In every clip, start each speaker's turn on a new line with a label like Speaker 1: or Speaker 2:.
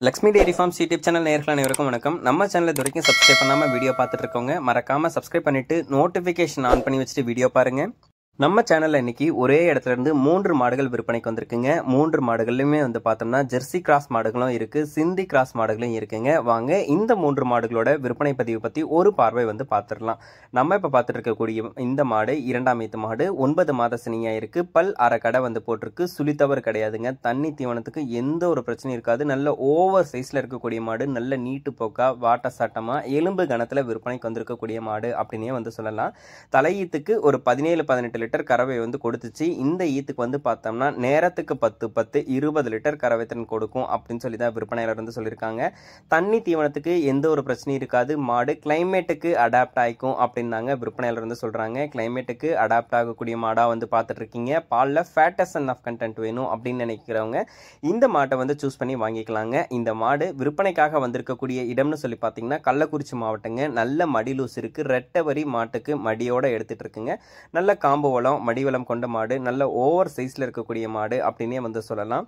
Speaker 1: Lakshmi dairy farms YouTube channel நேயர்கள் அனைவருக்கும் வணக்கம். நம்ம சேனல் இது வரைக்கும் சப்ஸ்கிரைப் பண்ணாமல் வீடியோ பார்த்துட்டு இருக்கவங்க மறக்காம சப்ஸ்கிரைப் பண்ணிட்டு நோட்டிஃபிகேஷன் ஆன் பண்ணி வச்சுட்டு வீடியோ பாருங்க. நம்ம சேனல்ல இன்னைக்கு ஒரே இடத்துல இருந்து 3 மாடுகள் விற்பனைக்கு வந்திருக்குங்க. 3 மாடுகளுமே வந்து பார்த்தோம்னா ஜெர்சி கிராஸ் மாடுகளும் இருக்கு, சிந்தி கிராஸ் மாடுகளும் இருக்குங்க. வாங்க இந்த 3 மாடுகளோட விற்பனை பதிவு பத்தி ஒரு பார்வை வந்து பார்த்துடலாம். நம்ம இப்ப பார்த்துட்டு இருக்கக்கூடிய இந்த மாடு 2ஆம் ஈத்து மாடு, 9 மாத சினியா இருக்கு, பல் அரை கடை வந்து போட்டிருக்கு, சுழித்தவர் கிடையாதுங்க. தண்ணி தீவனத்துக்கு எந்த ஒரு பிரச்சனையும் இருக்காது. நல்ல ஓவர் சைஸ்ல இருக்கக்கூடிய மாடு, நல்ல நீட்டு போக்கா வாட்ட சாட்டமா எலும்பு கணத்துல விற்பனைக்கு வந்திருக்கக்கூடிய மாடு அப்படின்னே வந்து சொல்லலாம். தலையீத்துக்கு ஒரு 17-18 லிட்டர் கறவை வந்து கொடுத்துச்சு. இந்த ஈத்துக்கு வந்து பார்த்தோம்னா நேரத்துக்கு 10 20 லிட்டர் கறவை திறன் கொடுக்கும் அப்படின்னு சொல்லி தான் விற்பனையாளர் வந்து சொல்லியிருக்காங்க. தண்ணி தீவனத்துக்கு எந்த ஒரு பிரச்சனையும் இருக்காது. மாடு கிளைமேட்டுக்கு அடாப்ட் ஆகிக்கும் அப்படின்னாங்க விற்பனையாளர் வந்து சொல்றாங்க. கிளைமேட்டுக்கு அடாப்ட் ஆகக்கூடிய மாடா வந்து பார்த்துட்டு இருக்கீங்க. பாலில் ஃபேட்டஸ் அண்ட் ஆஃப் கண்டென்ட் வேணும் அப்படின்னு நினைக்கிறவங்க இந்த மாட்டை வந்து சூஸ் பண்ணி வாங்கிக்கலாங்க. இந்த மாடு விற்பனைக்காக வந்திருக்கக்கூடிய இடம்னு சொல்லி பார்த்தீங்கன்னா கள்ளக்குறிச்சி மாவட்டங்க. நல்ல மடி லூஸ் இருக்கு. ரெட்டவரி மாட்டுக்கு மடியோட எடுத்துட்டு இருக்குங்க. நல்ல காம்பு மடிவளம் கொண்ட மாடு, நல்ல ஓவர் சைஸ்ல இருக்கக்கூடிய மாடு அப்படின்னே வந்து சொல்லலாம்.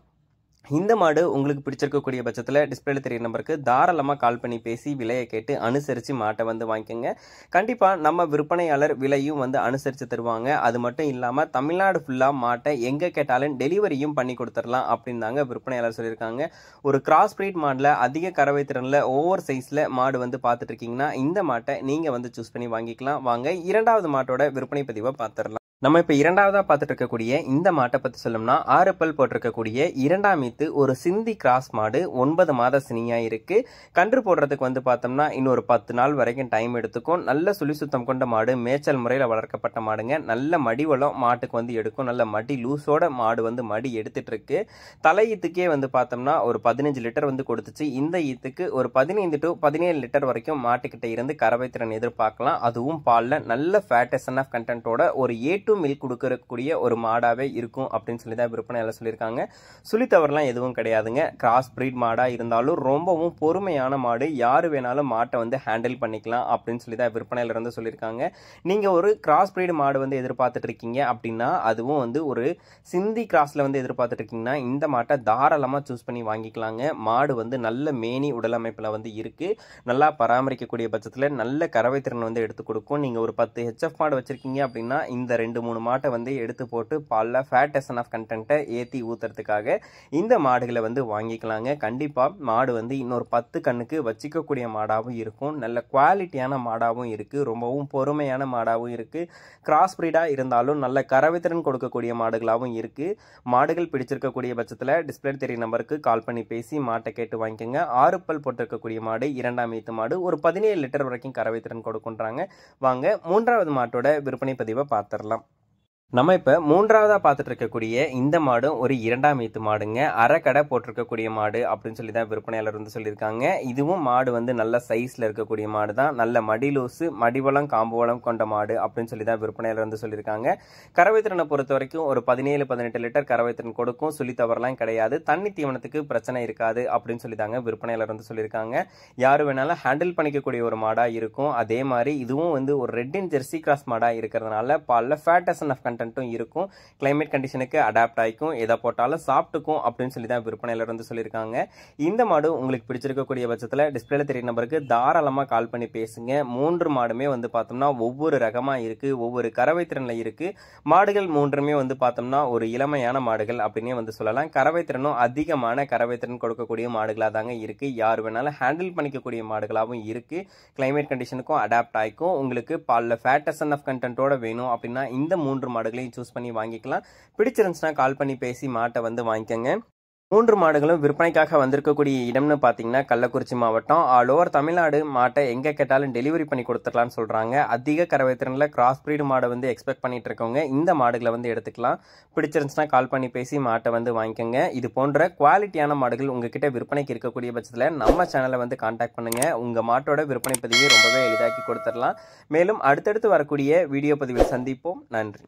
Speaker 1: இந்த மாடு உங்களுக்கு பிடிச்சிருக்கக்கூடிய பட்சத்தில் டிஸ்பிளேல தெரிய நம்பருக்கு தாராளமாக கால் பண்ணி பேசி விலையை கேட்டு அனுசரித்து மாட்டை வந்து வாங்கிக்கோங்க. கண்டிப்பாக நம்ம விற்பனையாளர் விலையும் வந்து அனுசரித்து தருவாங்க. அது மட்டும் இல்லாமல் தமிழ்நாடு ஃபுல்லாக மாட்டை எங்கே கேட்டாலும் டெலிவரியும் பண்ணி கொடுத்துடலாம் அப்படின்னு தாங்க விற்பனையாளர் சொல்லியிருக்காங்க. ஒரு கிராஸ் பிரீட் மாடில் அதிக கறவை திறனில் ஓவர் சைஸில் மாடு வந்து பார்த்துட்டு இருக்கீங்கன்னா இந்த மாட்டை நீங்கள் வந்து சூஸ் பண்ணி வாங்கிக்கலாம். வாங்க 2வது மாட்டோட விற்பனை பதிவை பார்த்துடலாம். நம்ம இப்போ 2வதா பார்த்துட்டு இருக்கக்கூடிய இந்த மாட்டை பற்றி சொல்லணும்னா 6 பல் போட்டிருக்கக்கூடிய 2ஆம் ஈத்து ஒரு சிந்தி கிராஸ் மாடு, 9 மாத சினியா இருக்கு. கன்று போடுறதுக்கு வந்து பார்த்தோம்னா இன்னொரு 10 நாள் வரைக்கும் டைம் எடுத்துக்கும். நல்ல சுழி சுத்தம் கொண்ட மாடு, மேய்ச்சல் முறையில் வளர்க்கப்பட்ட மாடுங்க. நல்ல மடிவளம் மாட்டுக்கு வந்து எடுக்கும். நல்ல மடி லூஸோட மாடு வந்து மடி எடுத்துட்டு இருக்கு. தலை ஈத்துக்கே வந்து பார்த்தோம்னா ஒரு 15 லிட்டர் வந்து கொடுத்துச்சு. இந்த ஈத்துக்கு ஒரு 15 to 17 லிட்டர் வரைக்கும் மாட்டுக்கிட்ட இருந்து கறவை திறன் எதிர்பார்க்கலாம். அதுவும் பாலில் நல்ல ஃபேட்டஸ் அண்ட் ஆஃப் கண்டென்ட்டோட ஒரு மில்க் கொடுக்கக்கூடிய ஒரு மாடாவே இருக்கும் அப்படின்னு சொல்லி தான் விற்பனையாளர் சொல்லியிருக்காங்க. சுழித்தவர்லாம் எதுவும் கிடையாதுங்க. கிராஸ் பிரீட் மாடா இருந்தாலும் ரொம்பவும் பொறுமையான மாடு, யாரு வேணாலும் மாட்டை வந்து ஹேண்டில் பண்ணிக்கலாம் அப்படின்னு சொல்லி தான் விற்பனையாளர் வந்து சொல்லியிருக்காங்க. நீங்க ஒரு கிராஸ் பிரீட் மாடு வந்து எதிர்பார்த்துட்டு இருக்கீங்க அப்படின்னா, அதுவும் வந்து ஒரு சிந்தி கிராஸ்ல வந்து எதிர்பார்த்துட்டு இருக்கீங்கன்னா இந்த மாட்டை தாராளமா சூஸ் பண்ணி வாங்கிக்கலாங்க. மாடு வந்து நல்ல மேனி உடலமைப்புல வந்து இருக்கு. நல்லா பராமரிக்கக்கூடிய பட்சத்தில் நல்ல கறவை திறன் வந்து எடுத்து கொடுக்கும். நீங்க ஒரு 10 ஹெச்எஃப் மாடு வச்சிருக்கீங்க அப்படின்னா இந்த 2-3 மாட்டை வந்து எடுத்து போட்டு பாலில் ஃபேட்டஸ் அண்ட் ஆஃப் கண்டென்ட்டை ஏற்றி ஊத்துறதுக்காக இந்த மாடுகளை வந்து வாங்கிக்கலாங்க. கண்டிப்பாக மாடு வந்து இன்னொரு 10 கண்ணுக்கு வச்சிக்கக்கூடிய மாடாகவும் இருக்கும். நல்ல குவாலிட்டியான மாடாகவும் இருக்குது. ரொம்பவும் பொறுமையான மாடாகவும் இருக்குது. கிராஸ் பிரீடாக இருந்தாலும் நல்ல கறவைத்திறன் கொடுக்கக்கூடிய மாடுகளாகவும் இருக்குது. மாடுகள் பிடிச்சிருக்கக்கூடிய பட்சத்தில் டிஸ்பிளே தெரிய நம்பருக்கு கால் பண்ணி பேசி மாட்டை கேட்டு வாங்கிக்கோங்க. 6 பல் போட்டிருக்கக்கூடிய மாடு, 2ஆம் ஈத்து மாடு, ஒரு 17 லிட்டர் வரைக்கும் கறவைத்திறன் கொடுக்குன்றாங்க. வாங்க 3வது மாட்டோட விற்பனை பதிவை பார்த்துடலாம். நம்ம இப்போ 3வதா பார்த்துட்டு இருக்கக்கூடிய இந்த மாடும் ஒரு 2ஆம் ஈத்து மாடுங்க. அரை கடை போட்டிருக்கக்கூடிய மாடு அப்படின்னு சொல்லி தான் விற்பனையாளர் வந்து சொல்லியிருக்காங்க. இதுவும் மாடு வந்து நல்ல சைஸ்ல இருக்கக்கூடிய மாடு தான். நல்ல மடிலூசு, மடிவளம் காம்புவளம் கொண்ட மாடு அப்படின்னு சொல்லி தான் விற்பனையாளர் வந்து சொல்லியிருக்காங்க. கறவைத்திறனை பொறுத்த வரைக்கும் ஒரு 17-18 லிட்டர் கறவைத்திறன் கொடுக்கும். சுழித்தவரெல்லாம் கிடையாது. தண்ணி தீவனத்துக்கு பிரச்சனை இருக்காது அப்படின்னு சொல்லி தாங்க விற்பனையாளர் வந்து சொல்லியிருக்காங்க. யாரு வேணாலும் ஹேண்டில் பண்ணிக்கக்கூடிய ஒரு மாடா இருக்கும். அதே மாதிரி இதுவும் வந்து ஒரு ரெட் இன் ஜெர்சி கிராஸ் மாடா இருக்கிறதுனால பாலில் ஃபேட்டஸ் அண்ட் ஆஃப் இருக்கும். கிளைமேட் கண்டிஷனுக்கு அடாப்ட் ஆகிக்கும். எதை போட்டாலும் சாப்பிட்டுக்கும் அப்படின்னு சொல்லி தான் விற்பனையாளர் வந்து சொல்லியிருக்காங்க. இந்த மாடு உங்களுக்கு பிடிச்சிருக்கக்கூடிய பட்சத்தில் டிஸ்பிளேல தெரிய நம்பருக்கு தாராளமாக கால் பண்ணி பேசுங்க. 3 மாடுமே வந்து பார்த்தோம்னா ஒவ்வொரு ரகமாக இருக்கு, ஒவ்வொரு கறவை திறன்ல இருக்கு. மாடுகள் 3மே வந்து பார்த்தோம்னா ஒரு இளமையான மாடுகள் அப்படின்னே வந்து சொல்லலாம். கறவை திறனும் அதிகமான கறவை திறன் கொடுக்கக்கூடிய மாடுகளாக தாங்க இருக்கு. யார் வேணாலும் ஹேண்டில் பண்ணிக்கக்கூடிய மாடுகளாகவும் இருக்கு. கிளைமேட் கண்டிஷனுக்கும் அடாப்ட் ஆகிக்கும். உங்களுக்கு பாலில் ஃபேட்டஸ் அண்ட் ஆஃப் கண்டென்ட்டோட வேணும் அப்படின்னா இந்த 3 மாடுகளையும் சூஸ் பண்ணி வாங்கிக்கலாம். பிடிச்சிருந்துச்சுன்னா கால் பண்ணி பேசி மாட்டை வந்து வாங்கிக்கோங்க. 3 மாடுகளும் விற்பனைக்காக வந்திருக்கக்கூடிய இடம்னு பார்த்தீங்கன்னா கள்ளக்குறிச்சி மாவட்டம். ஆல் ஓவர் தமிழ்நாடு மாட்டை எங்கே கேட்டாலும் டெலிவரி பண்ணி கொடுத்துடலான்னு சொல்கிறாங்க. அதிக கறவை திறனில் கிராஸ் பிரீடு மாடை வந்து எக்ஸ்பெக்ட் பண்ணிட்டு இருக்கவங்க இந்த மாடுகளை வந்து எடுத்துக்கலாம். பிடிச்சிருந்துச்சுன்னா கால் பண்ணி பேசி மாட்டை வந்து வாங்கிக்கோங்க. இது போன்ற குவாலிட்டியான மாடுகள் உங்ககிட்ட விற்பனைக்கு இருக்கக்கூடிய பட்சத்தில் நம்ம சேனலை வந்து கான்டாக்ட் பண்ணுங்க. உங்கள் மாட்டோட விற்பனை பதிவை ரொம்பவே எளிதாக்கி கொடுத்துடலாம். மேலும் அடுத்தடுத்து வரக்கூடிய வீடியோ பதிவில் சந்திப்போம். நன்றி.